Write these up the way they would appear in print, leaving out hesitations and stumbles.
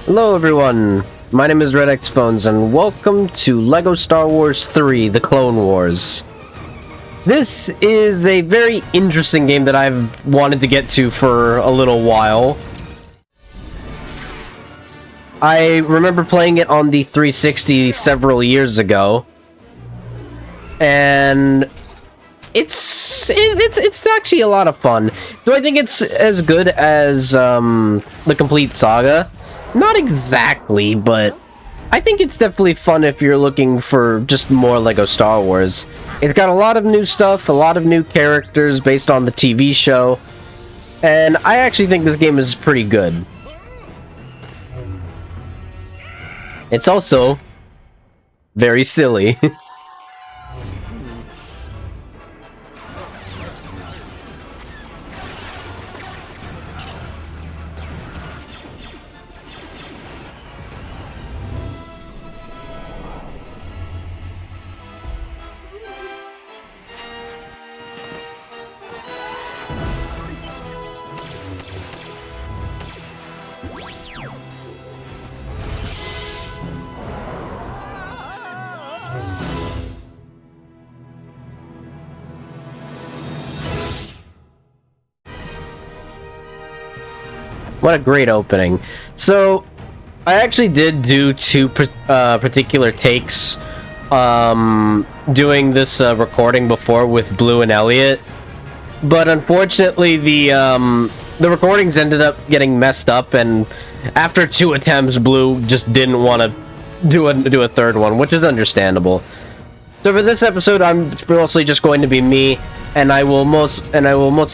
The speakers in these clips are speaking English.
Hello everyone, my name is Redx Phones and welcome to LEGO Star Wars 3: The Clone Wars. This is a very interesting game that I've wanted to get to for a little while. I remember playing it on the 360 several years ago, and it's actually a lot of fun. Do I think it's as good as the complete saga? Not exactly, but I think it's definitely fun if you're looking for just more LEGO Star Wars. It's got a lot of new stuff, a lot of new characters based on the TV show, and I actually think this game is pretty good. It's also very silly. What a great opening. So, I actually did do two particular takes doing this recording before with Blue and Elliot, but unfortunately the recordings ended up getting messed up, and after 2 attempts, Blue just didn't want to do a third one, which is understandable. So for this episode, I'm mostly just going to be me, and I will most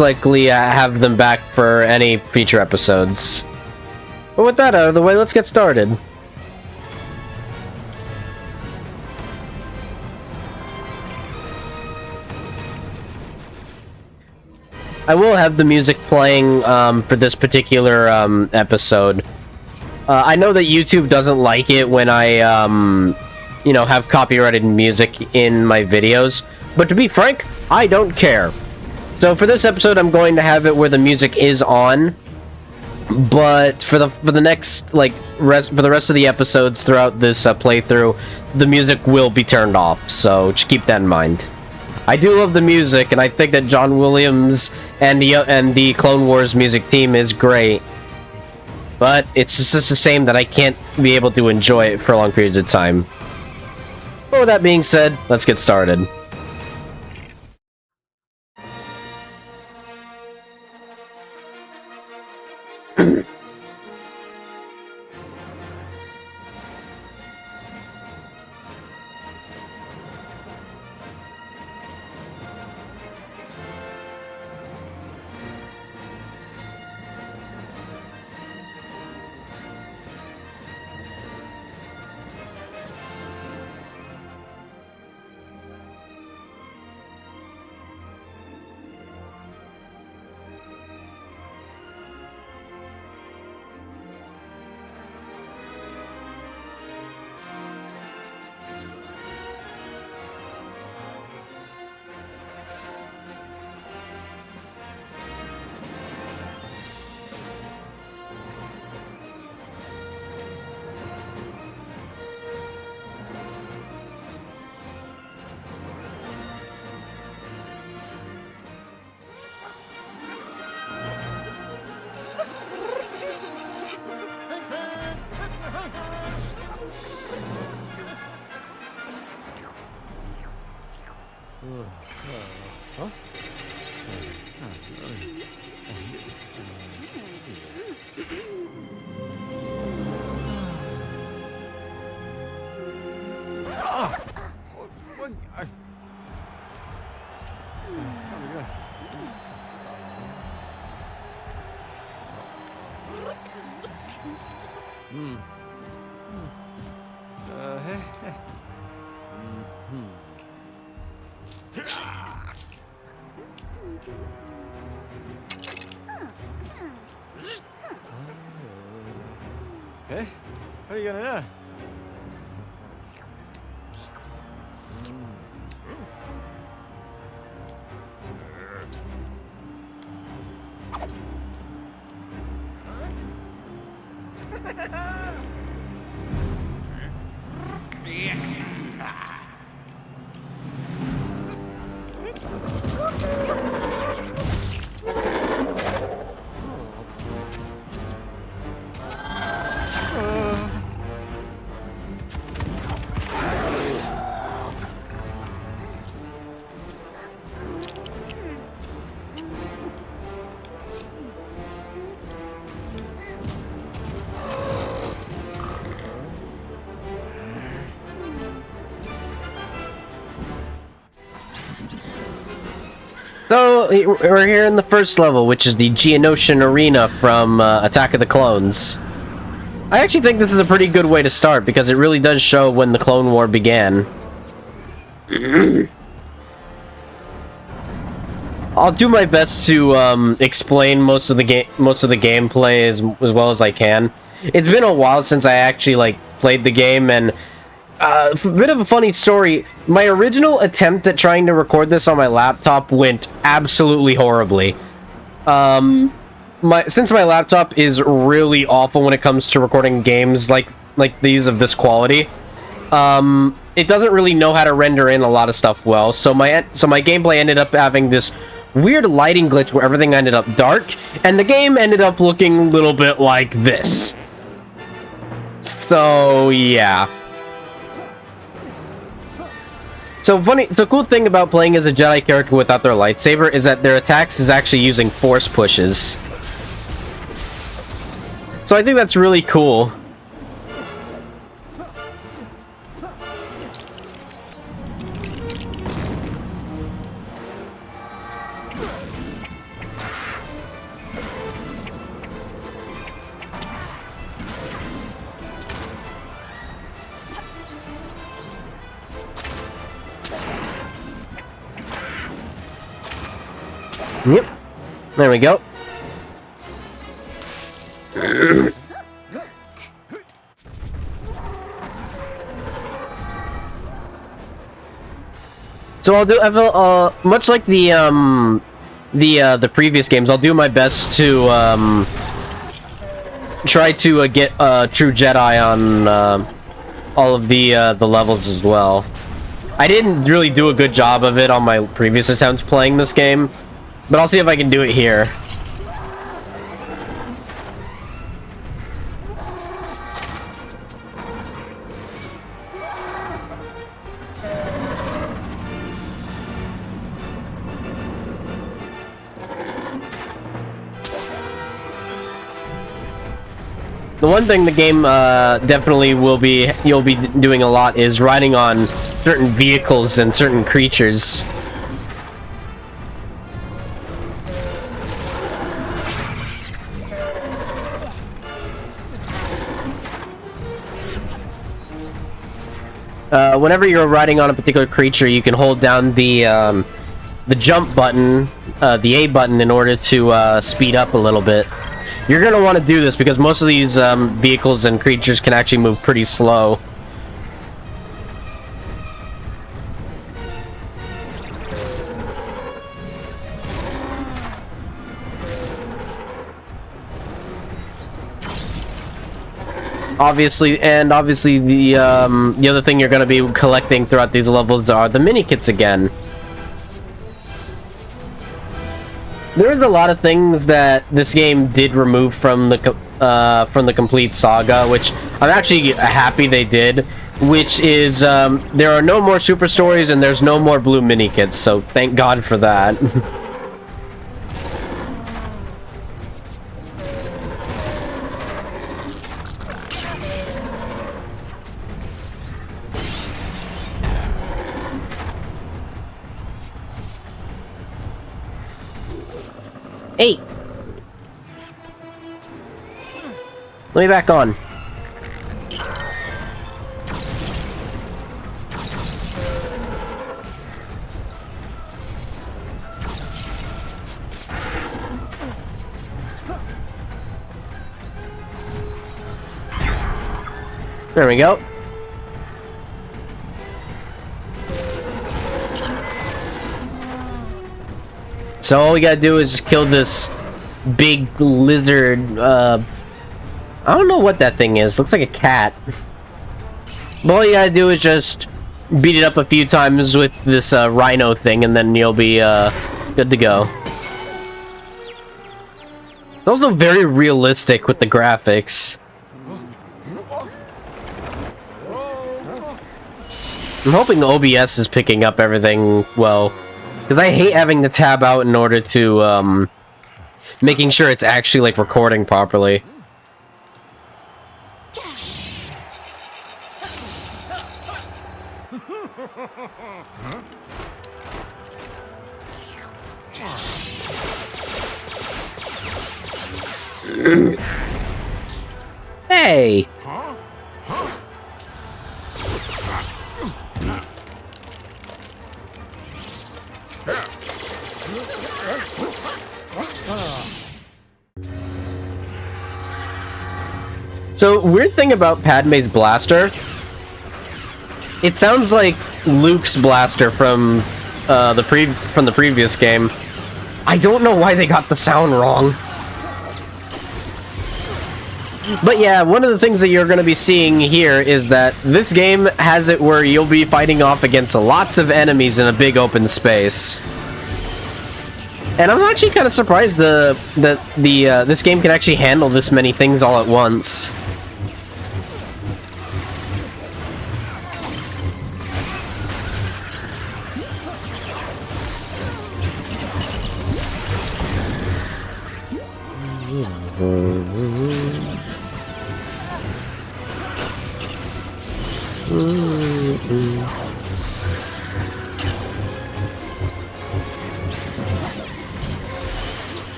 likely have them back for any future episodes. But with that out of the way, let's get started. I will have the music playing for this particular episode. I know that YouTube doesn't like it when I have copyrighted music in my videos, but to be frank, I don't care. So for this episode, I'm going to have it where the music is on, but for the next for the rest of the episodes throughout this playthrough, the music will be turned off. So just keep that in mind. I do love the music, and I think that John Williams and the Clone Wars music team is great. But it's just a shame that I can't be able to enjoy it for long periods of time. But with that being said, let's get started. Okay, what are you gonna do? So, we're here in the first level, which is the Geonosian Arena from Attack of the Clones. I actually think this is a pretty good way to start, because it really does show when the Clone War began. I'll do my best to explain most of the gameplay as well as I can. It's been a while since I actually played the game, and a bit of a funny story. My original attempt at trying to record this on my laptop went absolutely horribly. Since my laptop is really awful when it comes to recording games like these of this quality, it doesn't really know how to render in a lot of stuff well. So my gameplay ended up having this weird lighting glitch where everything ended up dark, and the game ended up looking a little bit like this. So yeah. So cool thing about playing as a Jedi character without their lightsaber is that their attacks is actually using force pushes. So I think that's really cool. Yep. There we go. So I'll do much like the previous games, I'll do my best to try to get true Jedi on all of the levels as well. I didn't really do a good job of it on my previous attempts playing this game, but I'll see if I can do it here. The one thing the game definitely you'll be doing a lot is riding on certain vehicles and certain creatures. Whenever you're riding on a particular creature, you can hold down the jump button, the A button, in order to speed up a little bit. You're going to want to do this because most of these vehicles and creatures can actually move pretty slow. Obviously the other thing you're going to be collecting throughout these levels are the mini kits again. There's a lot of things that this game did remove from the complete saga, which I'm actually happy they did. Which is there are no more super stories and there's no more blue mini kits, so thank God for that. Hey! Let me back on. There we go. So all we gotta do is just kill this big lizard I don't know what that thing is. Looks like a cat. But all you gotta do is just beat it up a few times with this rhino thing, and then you'll be good to go. It's also very realistic with the graphics. I'm hoping OBS is picking up everything well, because I hate having to tab out in order to making sure it's actually like recording properly. Hey! So, weird thing about Padme's blaster, it sounds like Luke's blaster from the previous game. I don't know why they got the sound wrong. But yeah, one of the things that you're going to be seeing here is that this game has it where you'll be fighting off against lots of enemies in a big open space. And I'm actually kind of surprised that this game can actually handle this many things all at once.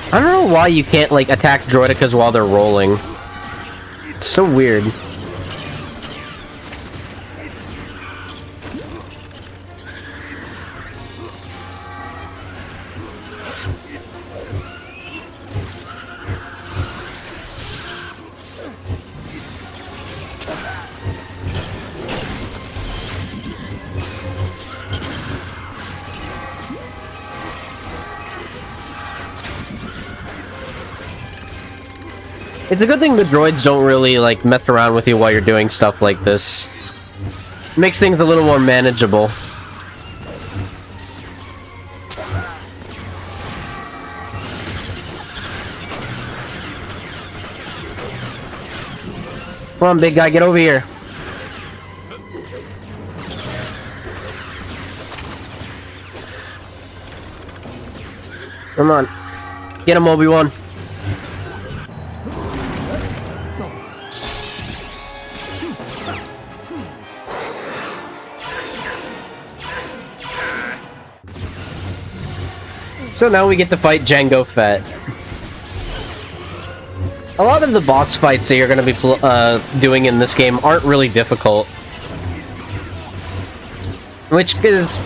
I don't know why you can't, like, attack droidicas while they're rolling. It's so weird. It's a good thing the droids don't really, like, mess around with you while you're doing stuff like this. Makes things a little more manageable. Come on, big guy, get over here. Come on. Get him, Obi-Wan. So now we get to fight Jango Fett. A lot of the boss fights that you're going to be doing in this game aren't really difficult. Which is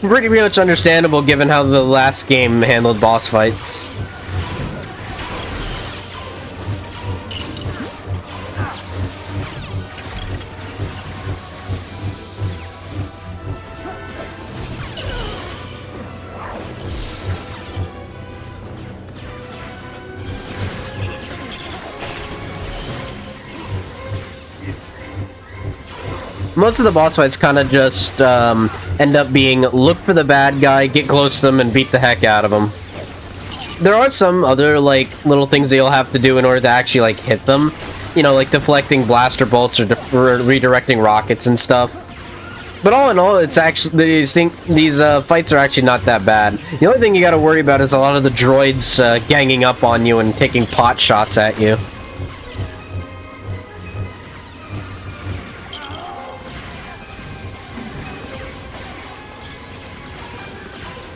pretty much understandable given how the last game handled boss fights. Most of the boss fights kind of just end up being look for the bad guy, get close to them, and beat the heck out of them. There are some other, like, little things that you'll have to do in order to actually, like, hit them. You know, like deflecting blaster bolts or redirecting rockets and stuff. But all in all, it's actually, these fights are actually not that bad. The only thing you gotta worry about is a lot of the droids ganging up on you and taking pot shots at you.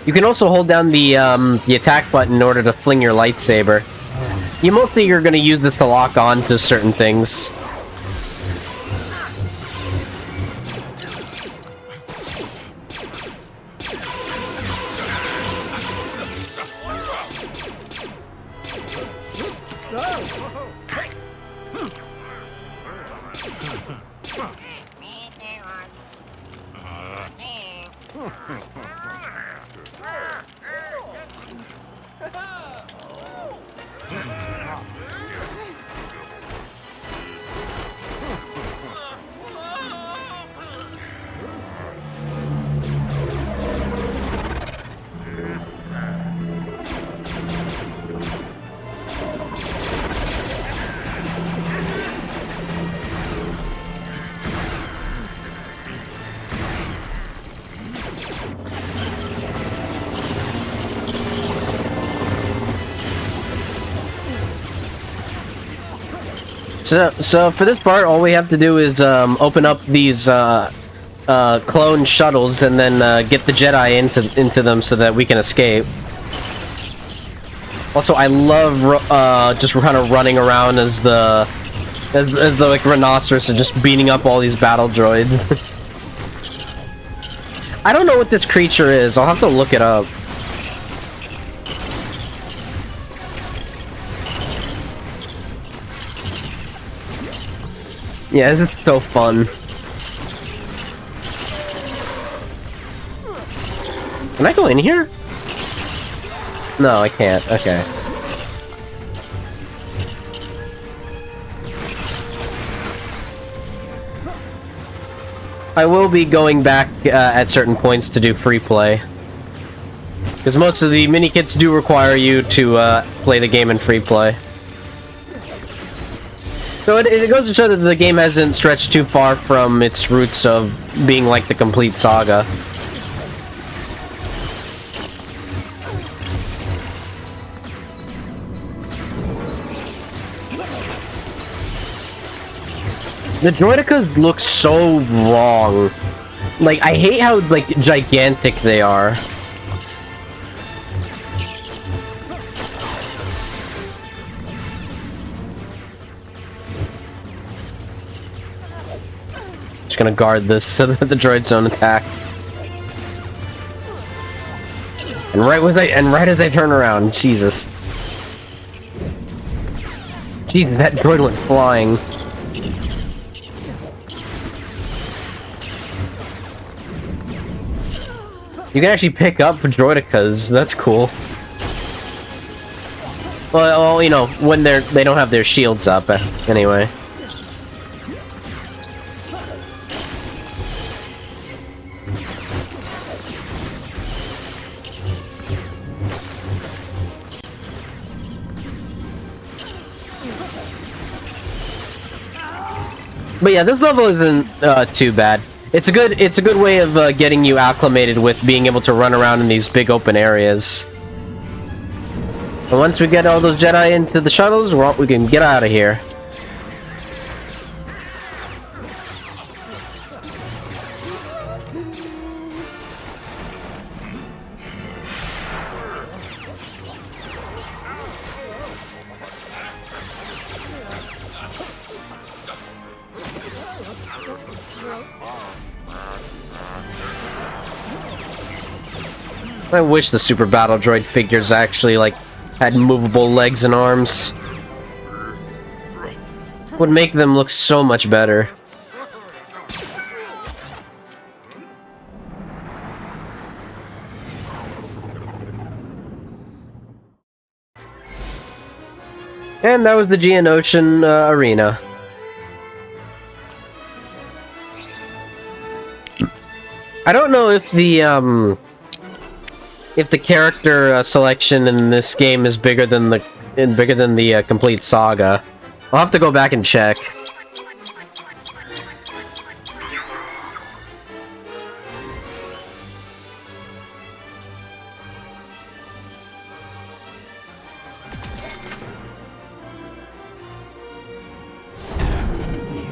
You can also hold down the attack button in order to fling your lightsaber. You're going to use this to lock on to certain things. So for this part, all we have to do is open up these clone shuttles and then get the Jedi into them so that we can escape. Also, I love just kind of running around as the like rhinoceros and just beating up all these battle droids. I don't know what this creature is. I'll have to look it up. Yeah, this is so fun. Can I go in here? No, I can't. Okay. I will be going back at certain points to do free play. Because most of the mini-kits do require you to play the game in free play. So it goes to show that the game hasn't stretched too far from its roots of being like the complete saga. The Droidicas look so wrong. Like, I hate how, like, gigantic they are. Just gonna guard this so that the droids don't attack. And right as I turn around, Jesus. Jesus, that droid went flying. You can actually pick up droidicas. That's cool. Well, you know, when they don't have their shields up, anyway. But yeah, this level isn't too bad. It's a good way of getting you acclimated with being able to run around in these big open areas. And once we get all those Jedi into the shuttles, we can get out of here. I wish the Super Battle Droid figures actually, like, had movable legs and arms. Would make them look so much better. And that was the Geonosian arena. I don't know if the character selection in this game is bigger than the complete saga. I'll have to go back and check.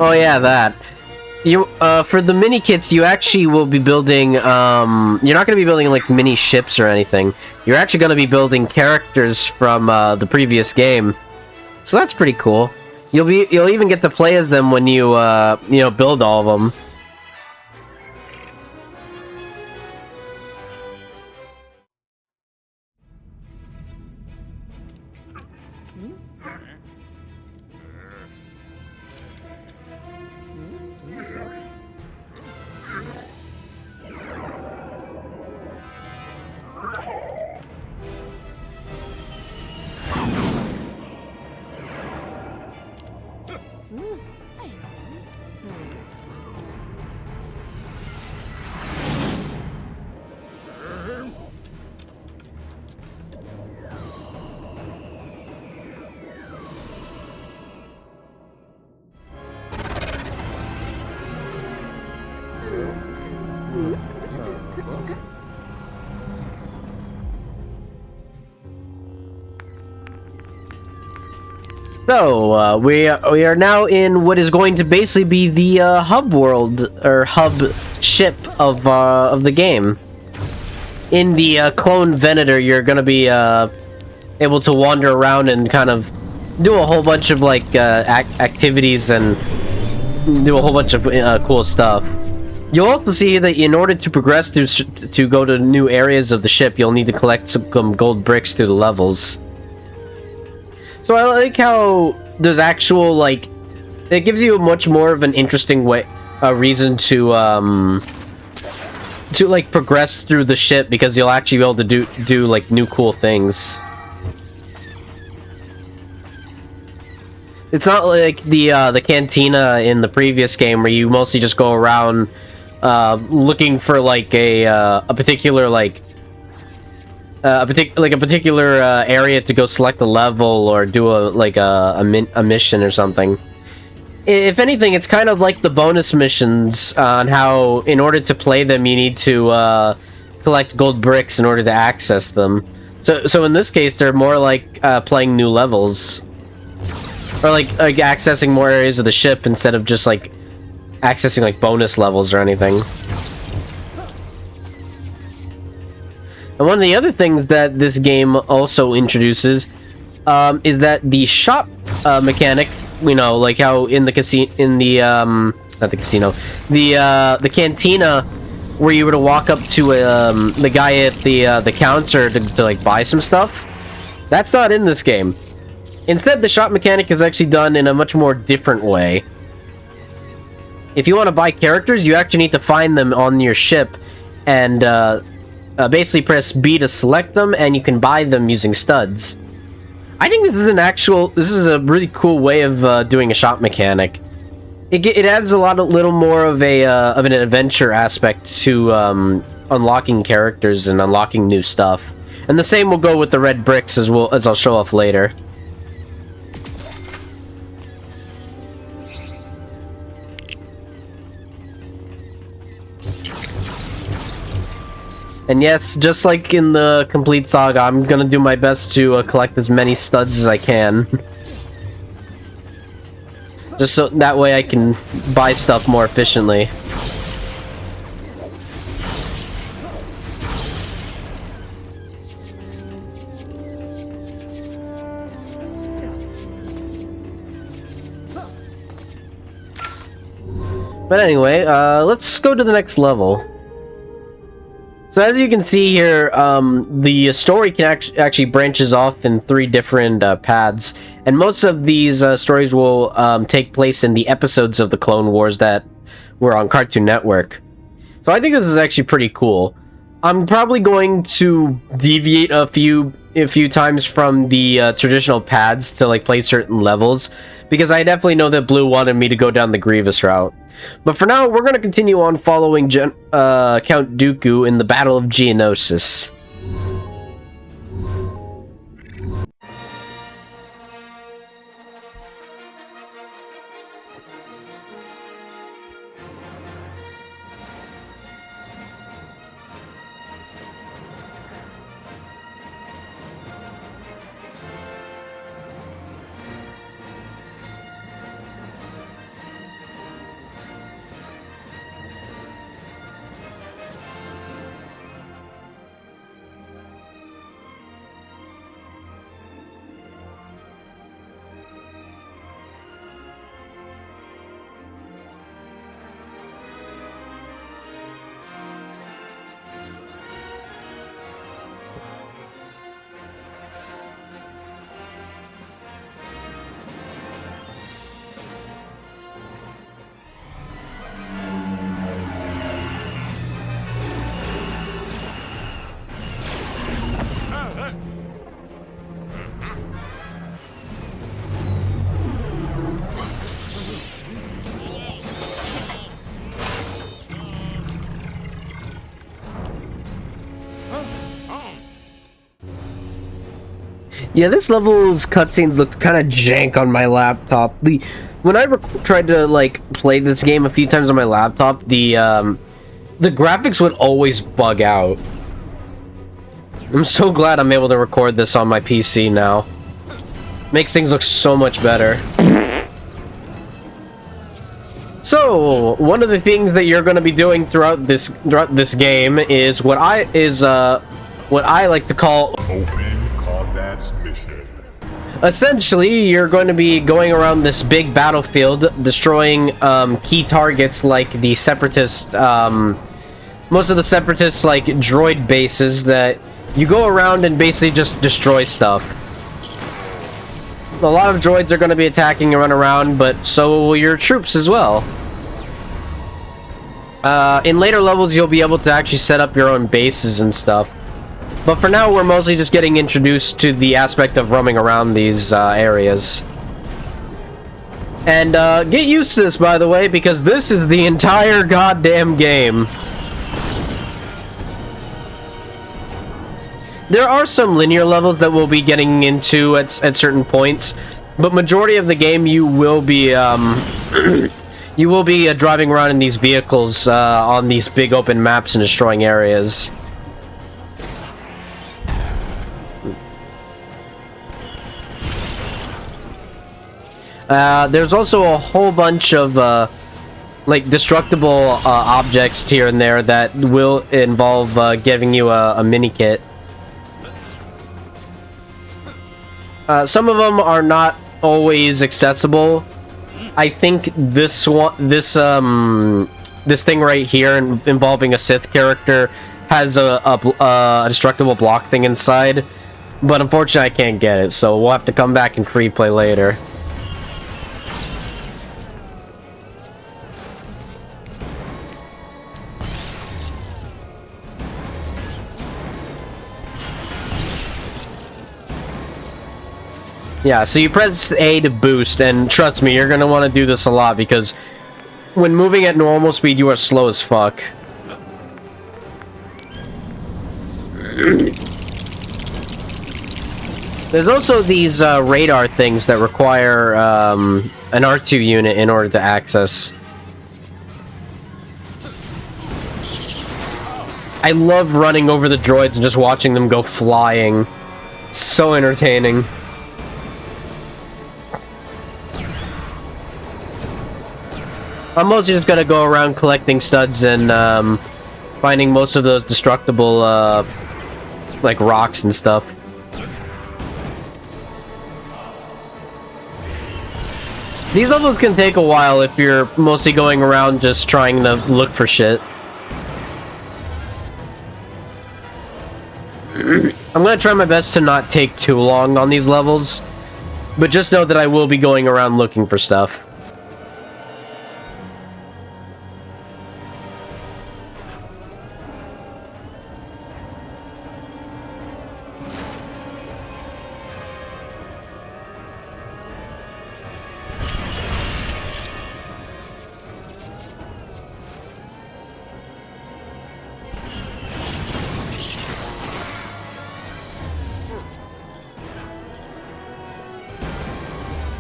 Oh yeah, that. You for the mini kits, you actually will be building. You're not going to be building like mini ships or anything. You're actually going to be building characters from the previous game, so that's pretty cool. You'll even get to play as them when you you know, build all of them. So, we are now in what is going to basically be the hub world, or hub ship of the game. In the clone Venator, you're gonna be able to wander around and kind of do a whole bunch of like activities and do a whole bunch of cool stuff. You'll also see that in order to progress to go to new areas of the ship, you'll need to collect some gold bricks through the levels. So I like how there's actual, like, it gives you much more of an interesting reason to like progress through the ship, because you'll actually be able to do like new cool things. It's not like the cantina in the previous game where you mostly just go around looking for like a particular particular area to go select a level or do a mission or something. If anything, it's kind of like the bonus missions on how, in order to play them, you need to collect gold bricks in order to access them. So in this case, they're more like playing new levels, or like accessing more areas of the ship instead of just like accessing like bonus levels or anything. And one of the other things that this game also introduces is that the shop mechanic, you know, like how in the casino, not the casino, the cantina, where you were to walk up to the guy at the counter to like buy some stuff. That's not in this game. Instead, the shop mechanic is actually done in a much more different way. If you want to buy characters, you actually need to find them on your ship and basically press B to select them, and you can buy them using studs. I think this is a really cool way of doing a shop mechanic. It adds a little more of an adventure aspect to unlocking characters and unlocking new stuff. And the same will go with the red bricks, as I'll show off later. And yes, just like in the complete saga, I'm gonna do my best to collect as many studs as I can. Just so that way I can buy stuff more efficiently. But anyway, let's go to the next level. So as you can see here, the story can actually branches off in 3 different paths, and most of these stories will take place in the episodes of the Clone Wars that were on Cartoon Network. So I think this is actually pretty cool. I'm probably going to deviate a few times from the traditional paths to like play certain levels, because I definitely know that Blue wanted me to go down the Grievous route. But for now, we're going to continue on following Count Dooku in the Battle of Geonosis. Yeah, this level's cutscenes looked kind of jank on my laptop. When I tried to like play this game a few times on my laptop, the graphics would always bug out. I'm so glad I'm able to record this on my PC now. Makes things look so much better. So, one of the things that you're going to be doing throughout this game is what I like to call Open combat mission. Essentially, you're going to be going around this big battlefield, destroying key targets like the Separatist, most of the Separatist like droid bases that you go around and basically just destroy stuff. A lot of droids are going to be attacking and run around, but so will your troops as well. In later levels, you'll be able to actually set up your own bases and stuff. But for now, we're mostly just getting introduced to the aspect of roaming around these areas. And get used to this, by the way, because this is the entire goddamn game. There are some linear levels that we'll be getting into at certain points, but majority of the game you will be driving around in these vehicles on these big open maps and destroying areas. There's also a whole bunch of like destructible objects here and there that will involve giving you a mini kit. Some of them are not always accessible. I think this thing right here involving a Sith character has a destructible block thing inside, but unfortunately I can't get it, so we'll have to come back and free play later. Yeah, so you press A to boost, and trust me, you're gonna want to do this a lot, because when moving at normal speed, you are slow as fuck. There's also these radar things that require an R2 unit in order to access. I love running over the droids and just watching them go flying. So entertaining. I'm mostly just gonna go around collecting studs and finding most of those destructible like rocks and stuff. These levels can take a while if you're mostly going around just trying to look for shit. I'm gonna try my best to not take too long on these levels, but just know that I will be going around looking for stuff.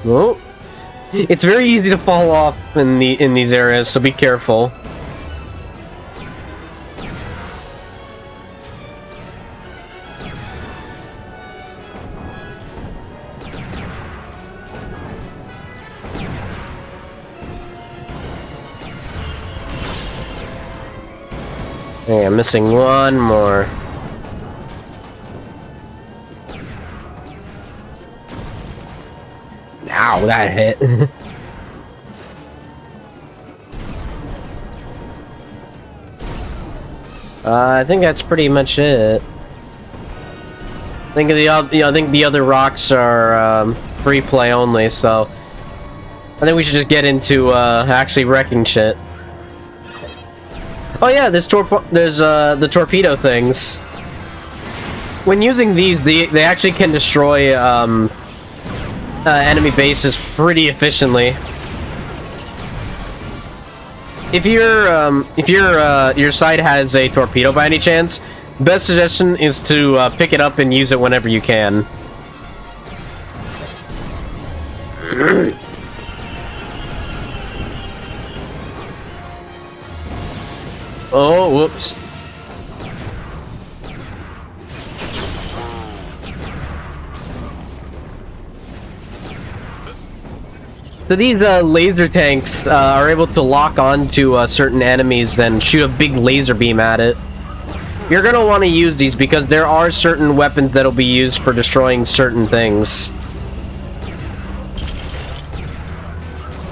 Oh, it's very easy to fall off in these areas, so be careful. Hey, I'm missing one more. Ow, that hit. I think that's pretty much it. I think the other rocks are free play only, so I think we should just get into actually wrecking shit. Oh yeah, there's the torpedo things. When using these, they actually can destroy enemy bases pretty efficiently. If your side has a torpedo by any chance, best suggestion is to pick it up and use it whenever you can. Oh, whoops. So these laser tanks are able to lock onto certain enemies and shoot a big laser beam at it. You're going to want to use these because there are certain weapons that'll be used for destroying certain things.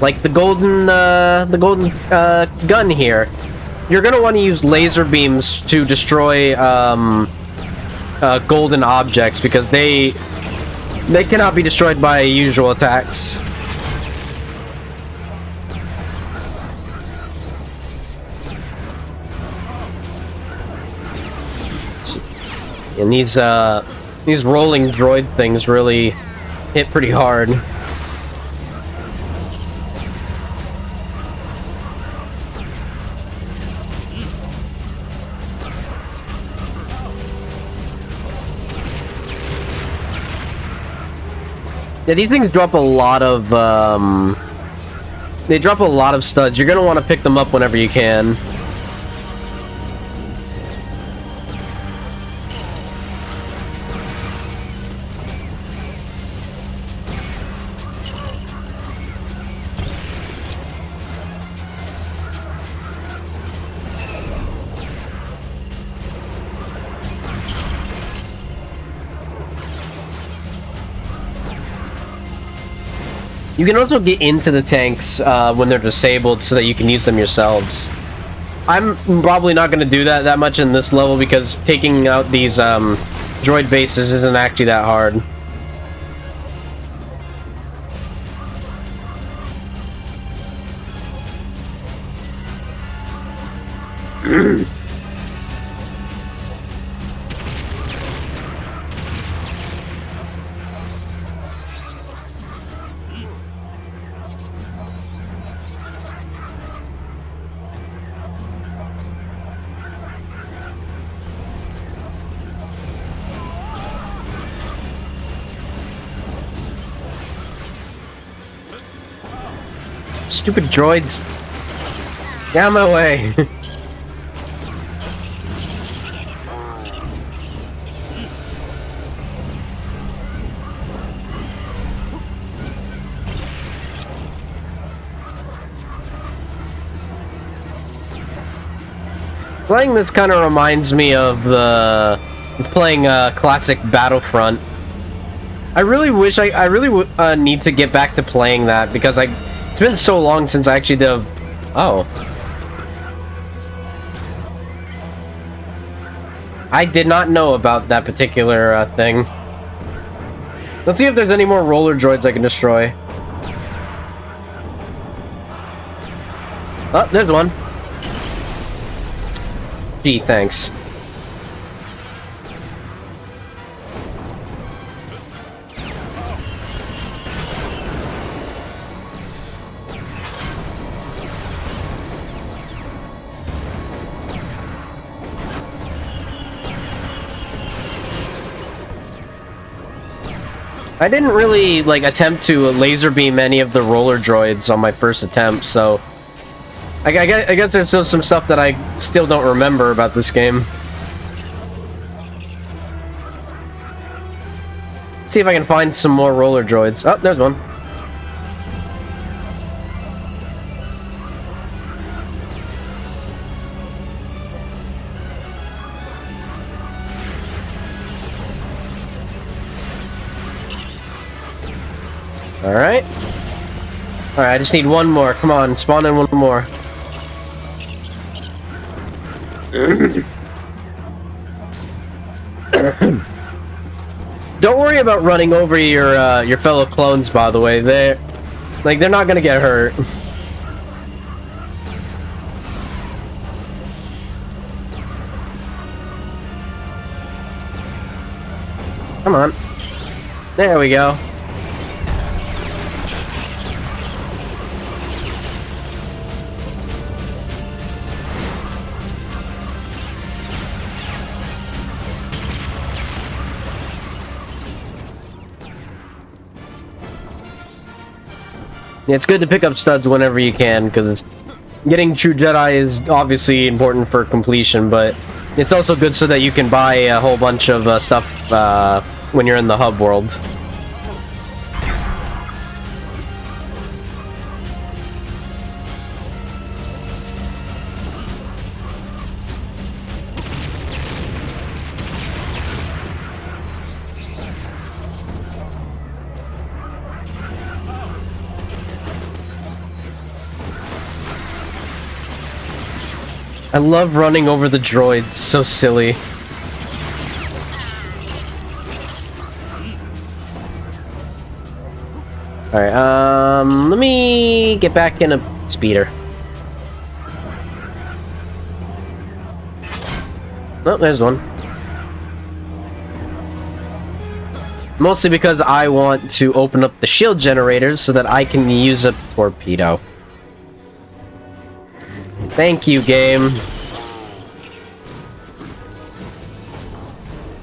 Like the golden gun here. You're going to want to use laser beams to destroy golden objects because they cannot be destroyed by usual attacks. And these rolling droid things really hit pretty hard. Yeah, these things drop a lot of they drop a lot of studs. You're gonna want to pick them up whenever you can. You can also get into the tanks when they're disabled so that you can use them yourselves. I'm probably not going to do that much in this level because taking out these droid bases isn't actually that hard. Stupid droids. Get out of my way. Playing this kind of reminds me of playing classic Battlefront. I really wish I really need to get back to playing that because it's been so long since I actually did. Oh, I did not know about that particular thing. Let's see if there's any more roller droids I can destroy. Oh, there's one. Gee, thanks. I didn't really, attempt to laser beam any of the roller droids on my first attempt, so... I guess there's still some stuff that I still don't remember about this game. Let's see if I can find some more roller droids. Oh, there's one. Alright. Alright, I just need one more. Come on, spawn in one more. Don't worry about running over your fellow clones, by the way. They're not gonna get hurt. Come on. There we go. Yeah, it's good to pick up studs whenever you can, because getting true Jedi is obviously important for completion, but it's also good so that you can buy a whole bunch of stuff when you're in the hub world. I love running over the droids. So silly. Alright, let me get back in a speeder. Oh, there's one. Mostly because I want to open up the shield generators so that I can use a torpedo. Thank you, game.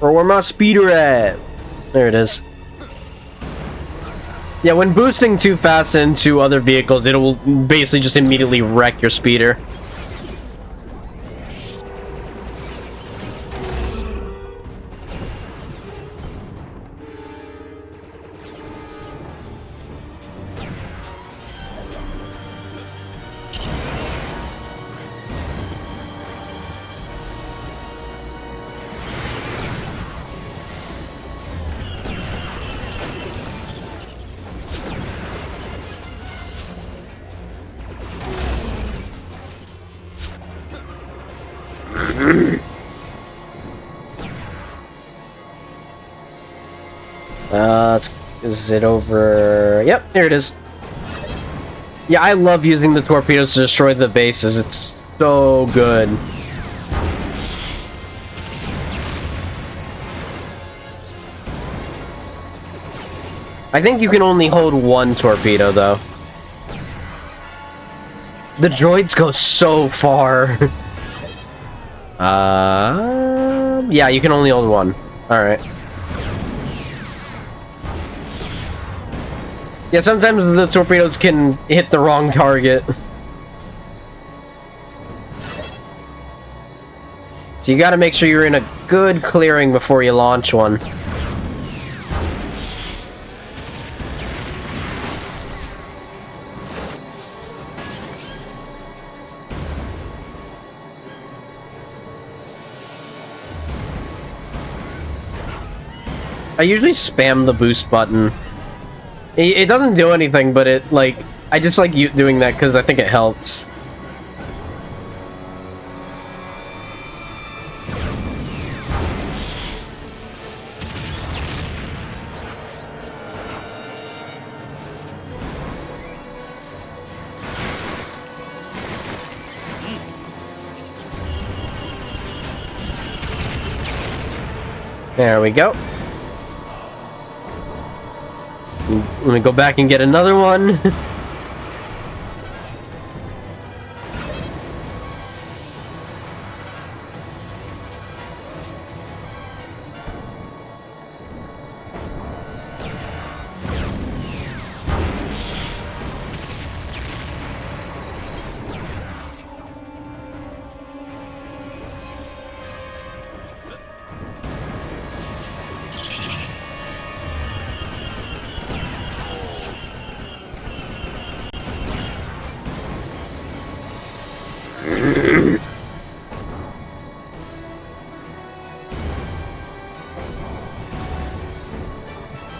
Or where my speeder at? There it is. Yeah, when boosting too fast into other vehicles, it will basically just immediately wreck your speeder. Is it over? Yep, here it is. Yeah, I love using the torpedoes to destroy the bases. It's so good. I think you can only hold one torpedo, though. The droids go so far. Yeah, you can only hold one. Alright. Yeah, sometimes the torpedoes can hit the wrong target. So you gotta make sure you're in a good clearing before you launch one. I usually spam the boost button. It doesn't do anything, but it, like, I just like doing that because I think it helps. There we go. Let me go back and get another one.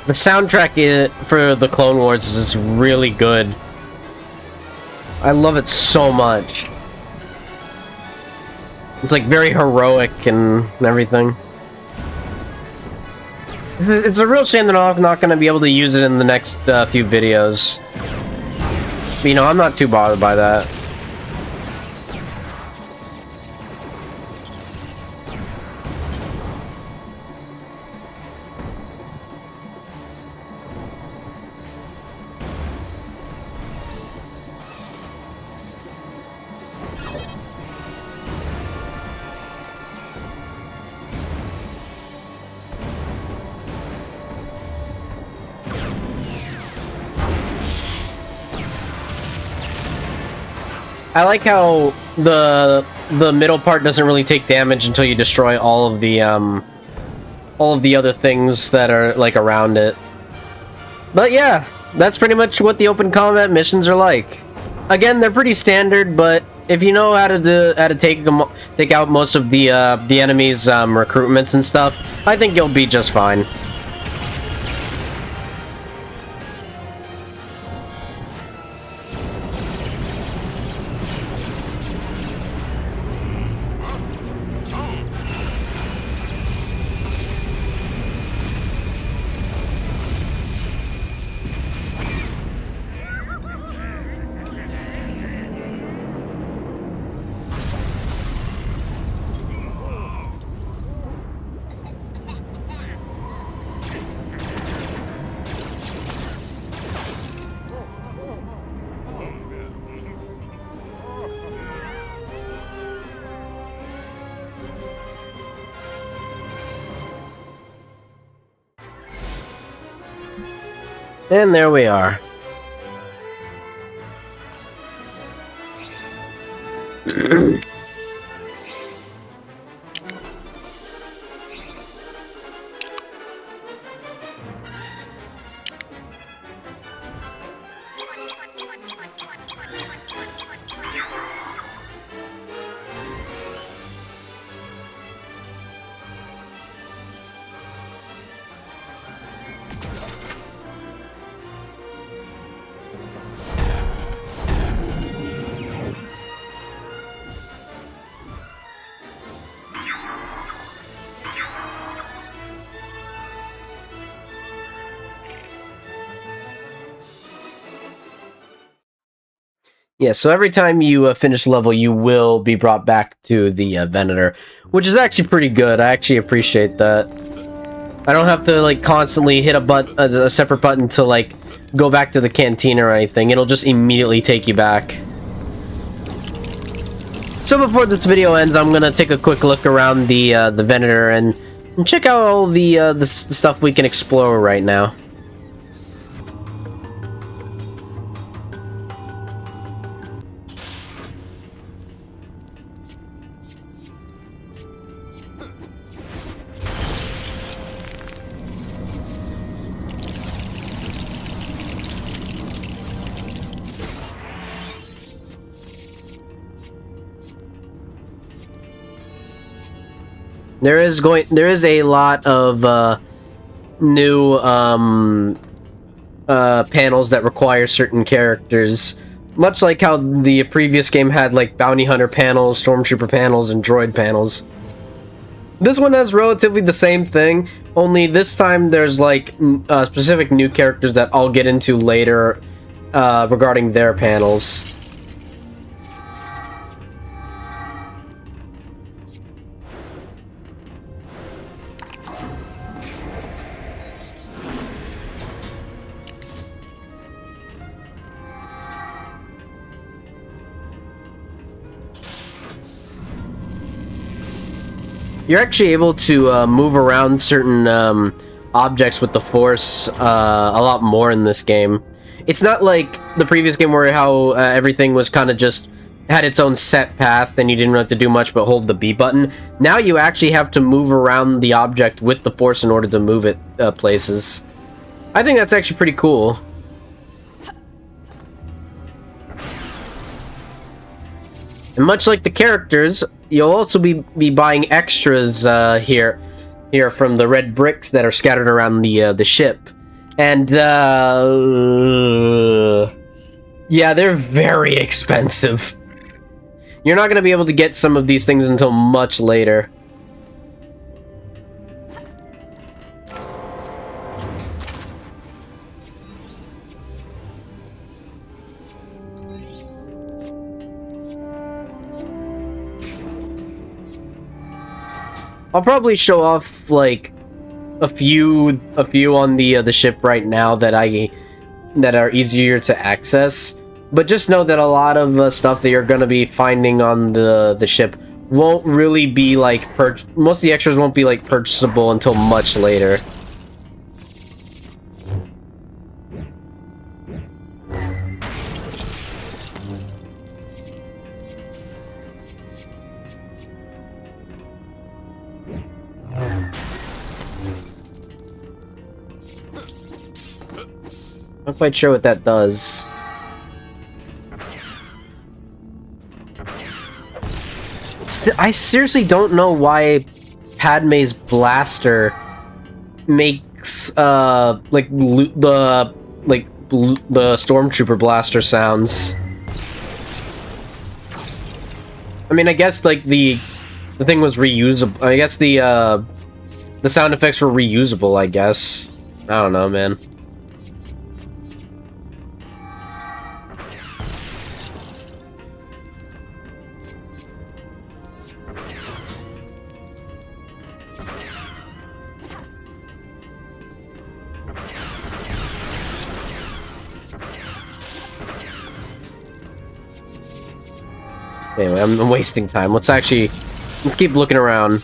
The soundtrack for the Clone Wars is really good. I love it so much. It's like very heroic and everything. It's a real shame that I'm not going to be able to use it in the next few videos. But, you know, I'm not too bothered by that. I like how the middle part doesn't really take damage until you destroy all of the other things that are like around it. But yeah, that's pretty much what the open combat missions are like. Again, they're pretty standard, but if you know how to take out most of the enemy's recruitments and stuff, I think you'll be just fine. And there we are. Yeah, so every time you finish a level, you will be brought back to the Venator, which is actually pretty good. I actually appreciate that. I don't have to like constantly hit a separate button to like go back to the canteen or anything. It'll just immediately take you back. So before this video ends, I'm gonna take a quick look around the Venator and check out all the stuff we can explore right now. There is a lot of new panels that require certain characters, much like how the previous game had like bounty hunter panels, stormtrooper panels, and droid panels. This one has relatively the same thing, only this time there's like specific new characters that I'll get into later regarding their panels. You're actually able to move around certain objects with the Force a lot more in this game. It's not like the previous game where how everything was kind of just had its own set path and you didn't have to do much but hold the B button. Now you actually have to move around the object with the Force in order to move it places. I think that's actually pretty cool. And much like the characters, you'll also be buying extras here from the red bricks that are scattered around the ship. And yeah, they're very expensive. You're not going to be able to get some of these things until much later. I'll probably show off like a few on the ship right now that are easier to access, but just know that a lot of stuff that you're going to be finding on the ship won't really be like most of the extras won't be like purchasable until much later. Not quite sure what that does. I seriously don't know why Padme's blaster makes like the stormtrooper blaster sounds. I mean, I guess like the thing was reusable. I guess the sound effects were reusable, I guess. I don't know, man. Anyway, I'm wasting time. Let's keep looking around.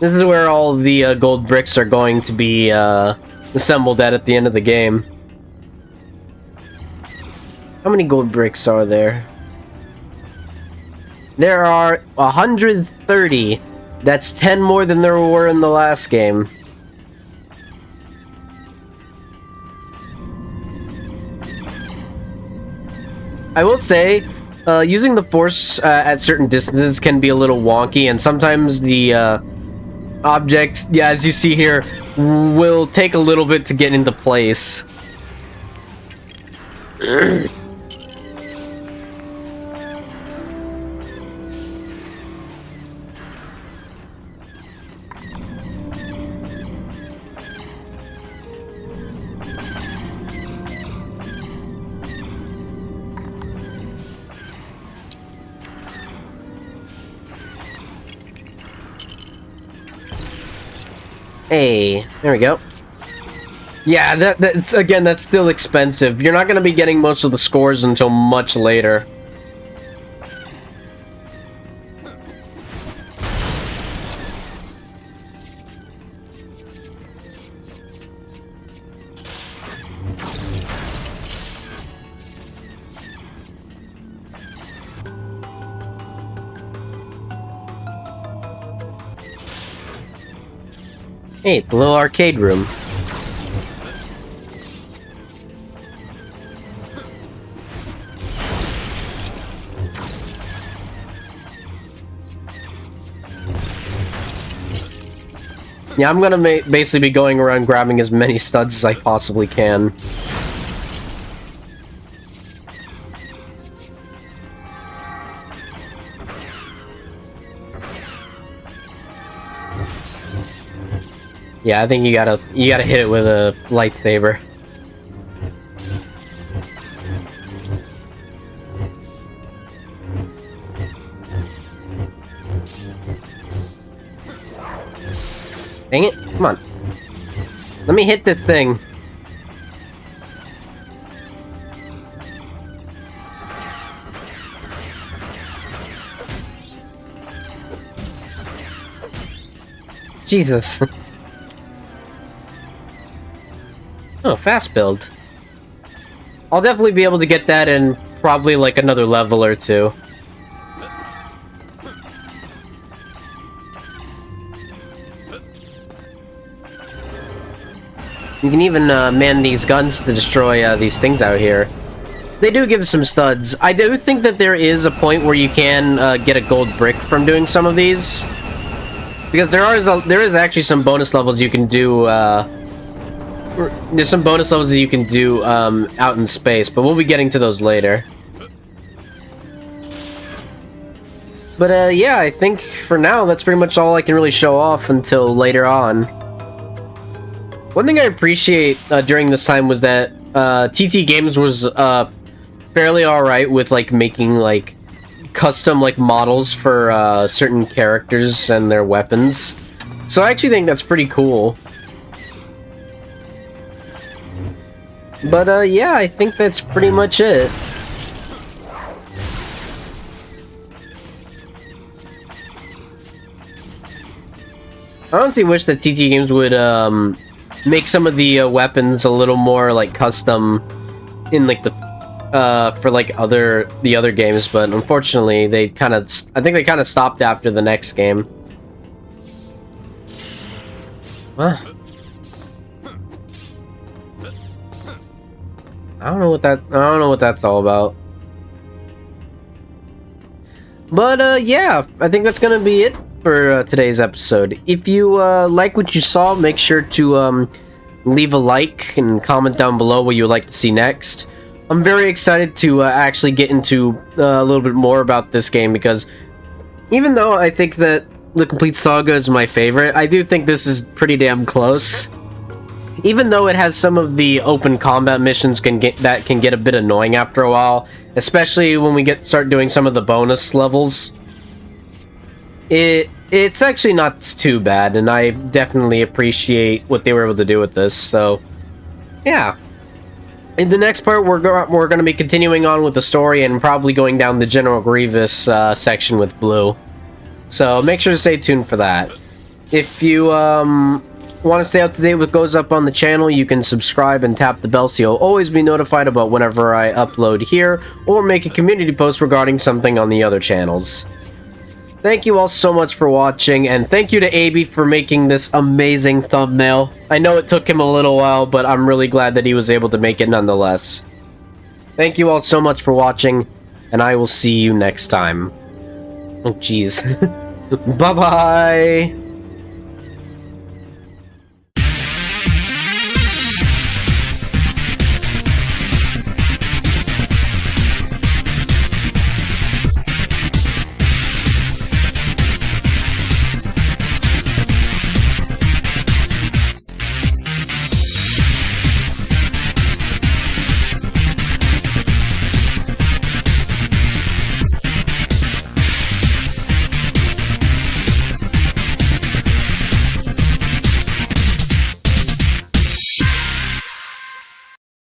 This is where all the gold bricks are going to be assembled at the end of the game. How many gold bricks are there? There are 130. That's 10 more than there were in the last game. I will say, using the Force at certain distances can be a little wonky, and sometimes the objects, yeah, as you see here, will take a little bit to get into place. Hey, there we go. Yeah, that's again, that's still expensive. You're not going to be getting most of the scores until much later. Hey, it's a little arcade room. Yeah, I'm gonna basically be going around grabbing as many studs as I possibly can. Yeah, I think you gotta hit it with a lightsaber. Dang it, come on. Let me hit this thing. Jesus. Oh, fast build. I'll definitely be able to get that in probably like another level or two. You can even man these guns to destroy these things out here. They do give some studs. I do think that there is a point where you can get a gold brick from doing some of these. Because there is actually some bonus levels you can do, there's some bonus levels that you can do out in space, but we'll be getting to those later. But yeah, I think for now that's pretty much all I can really show off until later on. One thing I appreciate during this time was that TT Games was fairly alright with like making like custom like models for certain characters and their weapons. So I actually think that's pretty cool. But yeah, I think that's pretty much it. I honestly wish that TT Games would make some of the weapons a little more like custom in like the for like the other games, but unfortunately I think they kind of stopped after the next game. Huh. I don't know what that's all about. But yeah, I think that's gonna be it for today's episode. If you like what you saw, make sure to leave a like and comment down below what you would like to see next. I'm very excited to actually get into a little bit more about this game, because even though I think that the Complete Saga is my favorite, I do think this is pretty damn close. Even though it has some of the open combat missions can get a bit annoying after a while, especially when we start doing some of the bonus levels. It's actually not too bad, and I definitely appreciate what they were able to do with this. So, yeah. In the next part, we're going to be continuing on with the story and probably going down the General Grievous section with Blue. So make sure to stay tuned for that. If you want to stay up to date with what goes up on the channel, you can subscribe and tap the bell so you'll always be notified about whenever I upload here, or make a community post regarding something on the other channels. Thank you all so much for watching, and thank you to AB for making this amazing thumbnail. I know it took him a little while, but I'm really glad that he was able to make it nonetheless. Thank you all so much for watching, and I will see you next time. Oh, jeez. Bye-bye!